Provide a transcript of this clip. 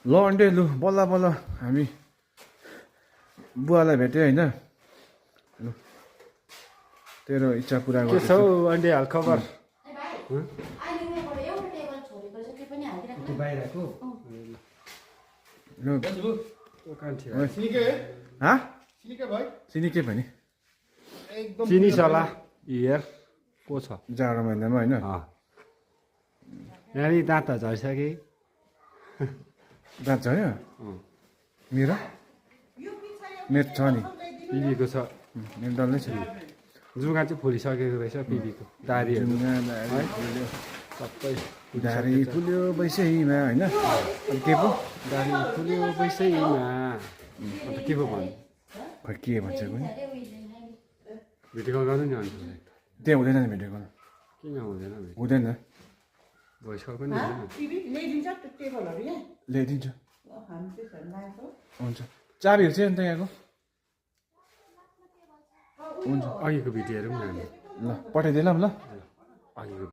ल अन्टे लु बल्ल बल्ल हामी बुवालाई भेट्यो होइन लु तेरो इच्छा पुरा के छ हौ अन्डे हाल खबर बाहिरको चिनी के भने चिनी सला हेर को छ जाडो महिनामा होइन यहाँनिर दाँत त झरिसके दाँत झऱ्यो मेरो मेरो छ नि पिबीको छ मेरो डल्लै छ जुगा चाहिँ फुलिसकेको रहेछ पिबीको दारीहरू सबै दारी फुल्यो बैसैमा होइन अनि के पो दारी फुल्यो बैसैमा अन्त के पो भन्नु खै के भन्छ पनि भिडियो कल गर्नु नि अन्त त्यहाँ हुँदैन नि भिडियो कल किन हुँदैन हुँदैन भोइस कल पनि हुँदैन ल्याइदिन्छु हुन्छ चाबीहरू चाहिँ अन्त यहाँको हुन्छ अघिको भिडियोहरू पनि ल पठाइदिएँ ल अघिको